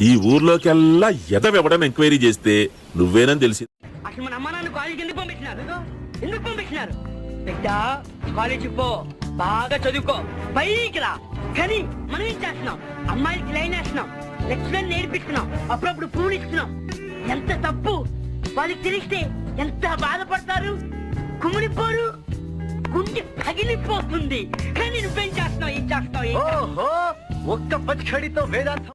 ఈ ఊర్లోకెల్లా ఎదవెవడని ఎంక్వైరీ చేస్తే నువ్వేనని తెలిసి. అసలు మన అమ్మ నాన్న కాలేజీకి ఎందుకు పంపించినారు? బిడ్డా కాలేజీకి పో, బాగా చదువుకో, పైకి రా. కానీ మనం ఏం చేస్తున్నాం? అమ్మాయిలకి లైన్ వేస్తున్నాం, లెక్చరర్ నేర్పిస్తున్నాం, అప్పుడప్పుడు పూలు ఇస్తున్నాం. ఎంత తప్పు! వాళ్ళకి తెలిస్తే ఎంత బాధపడతారు, కుమిలిపోరు, గుండె పగిలిపోతుంది. కానీ నువ్వేం చేస్తున్నావు? ఒక్క పచ్చడితో వేదాంతం.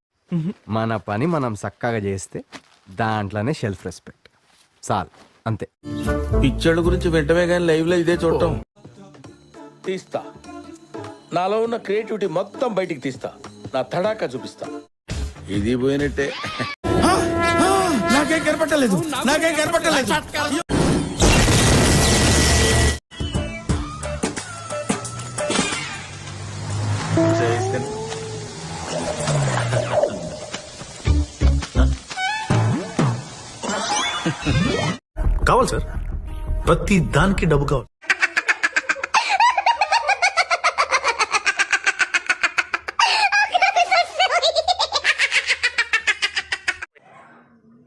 మన పని మనం చక్కగా చేస్తే దాంట్లోనే సెల్ఫ్ రెస్పెక్ట్ చాలు, అంతే. పిక్చర్ల గురించి వెంటనే కానీ లైవ్ లో ఇదే చూడటం. తీస్తా, నాలో ఉన్న క్రియేటివిటీ మొత్తం బయటికి తీస్తా, నా తడాకా చూపిస్తా. ఇది పోయినట్టే. నాకేం కనపట్టలేదు. కావాలి సార్, ప్రతి దానికి డబ్బు కావాలి.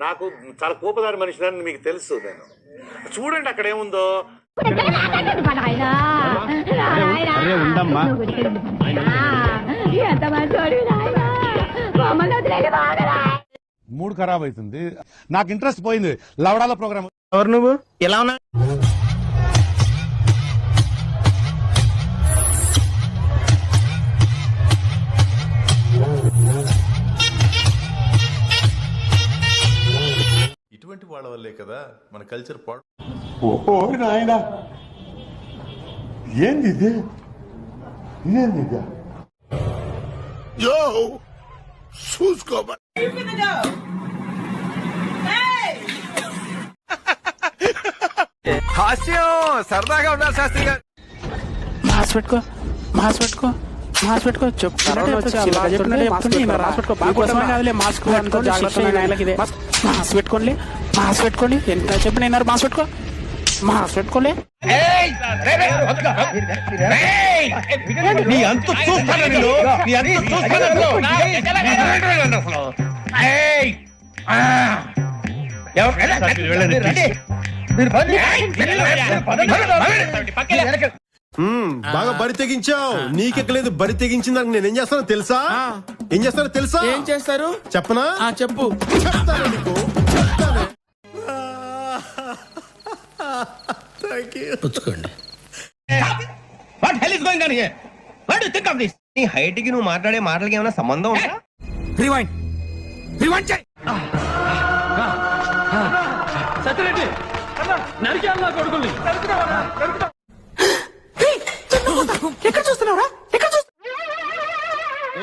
నాకు చాలా కోపదారి మనిషిని మీకు తెలుసు. నేను చూడండి అక్కడ ఏముందో. మూడు ఖరాబ్ అవుతుంది, నాకు ఇంట్రెస్ట్ పోయింది. లవడాల ప్రోగ్రామ్. ఎవరు నువ్వు? ఎలా ఉన్నా? ఇటువంటి వాళ్ళ వల్లే కదా మన కల్చర్ పాడు. ఓ నాయనా, ఏంది ఇది? చూసుకోబా. హాస్యం సరదాగా ఉండాలి శాస్త్రి గారు. మాస్క్ పెట్టుకో చెప్పు. మాస్క్ పెట్టుకోండి. ఎంత చెప్పిన మాస్క్ పెట్టుకో. మాస్క్ పెట్టుకోలే. బాగా బరి తెగించావు. నీకెక్కలేదు, బరి తెగించిందాక నేనేం చేస్తానో తెలుసా? ఏం చేస్తారు చెప్పనా? చెప్పు. చెప్తాను నీకు, చెప్తాను. నీ హైట్ కి నువ్వు మాట్లాడే మాటలకి ఏమైనా సంబంధం ఉందా? రివైండ్ చేయి. సత్యరెడ్డి నరికేయాలి నా కొడుకుల్ని. ఎక్కడ చూస్తున్నావురా?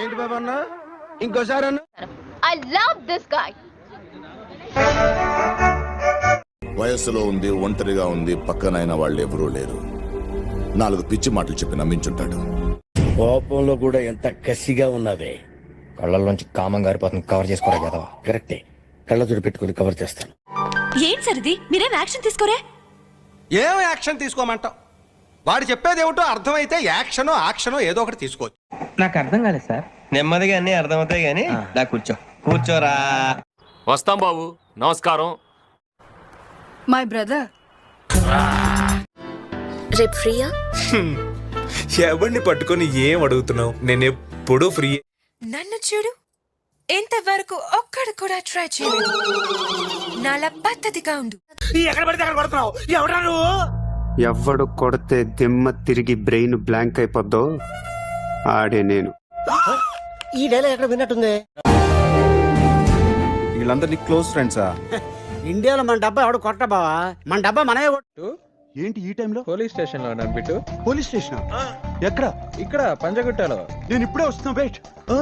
ఏంటి బాబా అన్న? ఇంకోసారి అన్న. I love this guy. వయస్సులో ఉంది, ఒంటరిగా ఉంది, పక్కనైన వాళ్ళు ఎవరూ లేరు. 4 పిచ్చి మాటలు చెప్పి నమ్మించుంటాడు. కోపంలో కూడా ఎంత కసిగా ఉన్నావే. కళ్ళల్లోంచి కామం గారిపోతుంది. కవర్ చేసుకోరా కదా? కరెక్టే, కళ్ళజోడు పెట్టుకుని కవర్ చేస్తాను. ఏం సరిది, మీరేం యాక్షన్ తీసుకోరే? ఏం యాక్షన్ తీసుకోమంటావు? వాడు చెప్పేది ఏమిటో అర్థమైతే యాక్షనో ఏదో ఒకటి తీసుకోవచ్చు. నాకు అర్థం కాలేదు సార్. నెమ్మదిగా అన్ని అర్థమవుతాయి గానీ కూర్చోరా. వస్తాం బాబు, నమస్కారం. My brother. రేపు ఫ్రీయా? ఎవరిని పట్టుకొని ఏం అడుగుతున్నావు? నేను ఎప్పుడూ ఫ్రీ. నన్ను చూడు, ఇంతవరకు ఒక్కడు కూడా ట్రై చేయలేదు. నాలా పద్ధతిగా ఉండు. ఎక్కడ పడితే అక్కడ కొడుతున్నావు. ఎవడా నువ్వు? ఎవడు కొడితే దిమ్మ తిరిగి బ్రెయిన్ బ్లాంక్ అయిపోద్దో ఆడే నేను. ఈ డైలాగ్ ఎక్కడ విన్నట్టుంది. వీళ్ళందరినీ క్లోజ్ ఫ్రెండ్సా? ఇండియాలో మన డబ్బా ఎవడు కొట్ట బావా? మన డబ్బా మనమే కొట్టు. ఏంటి ఈ టైంలో? పోలీస్ స్టేషన్ లో ఉన్నాను బిట్టు. పోలీస్ స్టేషన్ ఎక్కడ? ఇక్కడ పంజగుట్టలో. నేను ఇప్పుడే వస్తున్నా. Wait.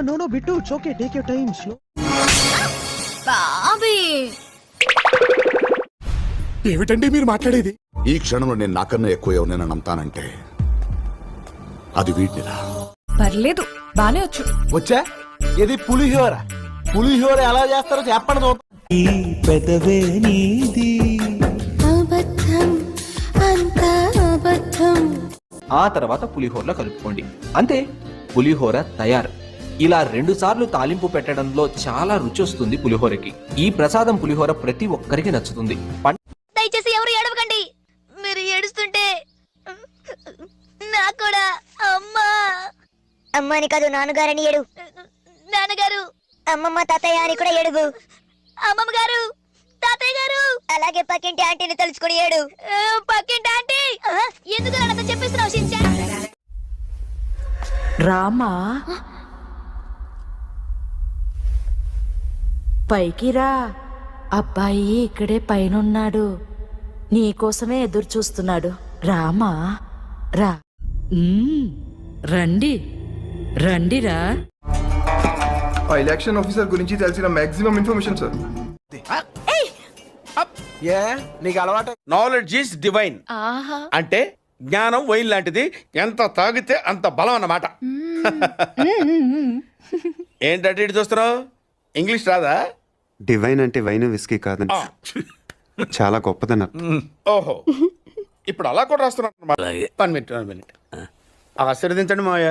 No Bittu, it's okay, take your time. Slow. Bobby, ఏమిటండి మీరు మాట్లాడేది? ఈ క్షణంలో నేను నాకన్నా ఎక్కువ ఎవరినైనా నమ్ముతానంటే అది వీటినిరా. పర్లేదు, బానే వచ్చు. వచ్చా? ఇది పులిహోర ఎలా చేస్తారో చెప్పండి. ఈ పెదవే నీది. అబద్ధం, అంతా అబద్ధం. ఆ తర్వాత పులిహోరలో కలుపుకోండి. అంతే, పులిహోర తయారు. ఇలా 2 సార్లు తాలింపు పెట్టడంలో చాలా రుచి వస్తుంది పులిహోరకి. ఈ ప్రసాదం పులిహోర ప్రతి ఒక్కరికి నచ్చుతుంది. దయచేసి ఎవరు ఏడవకండి. మీరు ఏడుస్తుంటే నాకు కూడా అమ్మని కాదు నాన్నగారని ఏడు. నాన్నగారు అమ్మమ్మ తాతయ్య అని కూడా ఏడుగు. అమ్మమ్మ గారు తాతయ్య గారు అలాగే పక్కింటి ఆంటీని తలుచుకుని ఏడు. పక్కింటి ఆంటీ ఎందుకు నాన్నతో చెప్పేస్తున్నావు షించాన్? రామా పైకి రా. అబ్బాయి ఇక్కడే పైనున్నాడు. నీకోసమే ఎదురు చూస్తున్నాడు. రామా రా. రండి రండిరా. ఎలక్షన్ ఆఫీసర్ గురించి తెలిసిన మాక్సిమం ఇన్ఫర్మేషన్ సార్. నీకు అలవాటు. Knowledge is divine. అంటే జ్ఞానం వైన్ లాంటిది, ఎంత తాగితే అంత బలం అన్నమాట. ఏంటంటే ఇటు చూస్తున్నావు, ఇంగ్లీష్ రాదా? డివైన్ అంటే వైన్ విస్కీ కాదండి, చాలా గొప్పదన్న. ఓహో, ఇప్పుడు అలా కూడా రాస్తున్నారు. 1 మినిట్ ఆశీర్వదించండి మావయ్య.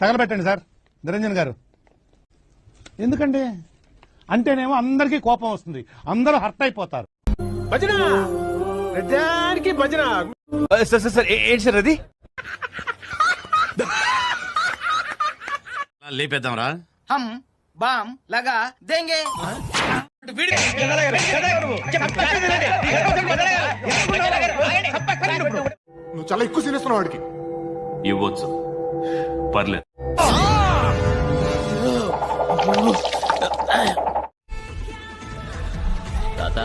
తగలబెట్టండి సార్ నిరంజన్ గారు. ఎందుకండి అంటేనేమో అందరికీ కోపం వస్తుంది, అందరూ హర్ట్ అయిపోతారు. భజన ప్రతిదానికి భజన. సార్ ఏంటి సార్ అది? లేపేద్దాంరా. హమ్ బామ్ లగా దేంగే. నువ్వు చాలా ఎక్కువ సీనిస్తున్నావు వాడికి. ఇవ్వచ్చు, పర్లేదు. తాత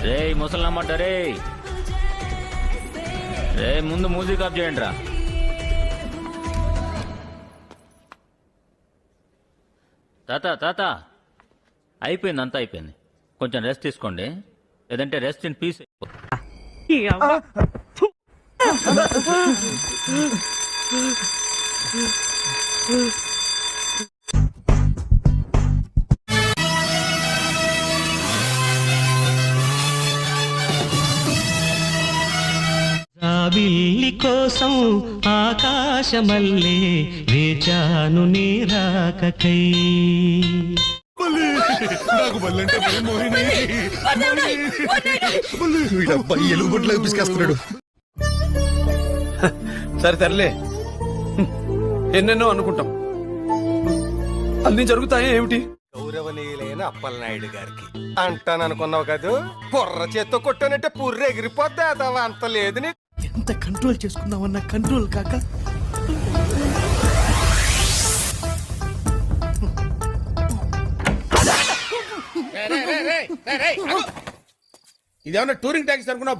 రే ముసలమ్మంట రే. రే ముందు మ్యూజిక్ ఆఫ్ చేయండి రా. తాత అయిపోయింది, అంతా అయిపోయింది. కొంచెం రెస్ట్ తీసుకోండి, లేదంటే రెస్ట్ ఇన్ పీస్. జాబిల్లి కోసం ఆకాశమల్లే వేచాను నీ రాకకై. సరే తరలే, ఎన్నెన్నో అనుకుంటాం, అన్ని జరుగుతాయా ఏమిటి? గౌరవనీయులైన అప్పలనాయుడు గారికి అంటాననుకున్నావు కదా, బుర్ర చేత్తో కొట్టానంటే పుర్రె ఎగిరిపోద్దా అదవా, అంత లేదు నీకు. ఎంత కంట్రోల్ చేసుకున్నావన్నా కంట్రోల్ కాక. ఇదేమన్నా టూరింగ్ ట్యాక్సీ అనుకున్నా?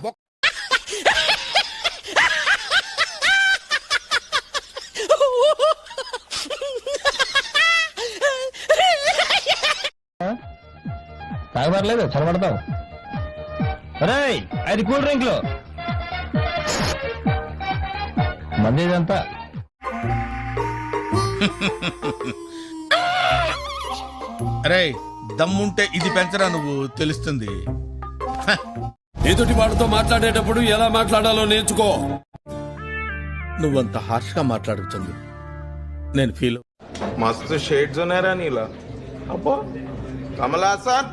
తాగబడలేదు, చదవడతావు. అది కూల్ డ్రింక్ లో మంది ఇదంతా. అరే దమ్ముంటే ఇది పెంచరా నువ్వు, తెలుస్తుంది. ఎదుటి వాడితో మాట్లాడేటప్పుడు ఎలా మాట్లాడాలో నేర్చుకో. నువ్వంత హార్ష్ గా మాట్లాడుతుంది, నేను ఫీల్. మస్తు షేడ్స్ ఉన్నారా నీలా. అబ్బో కమలాసన్.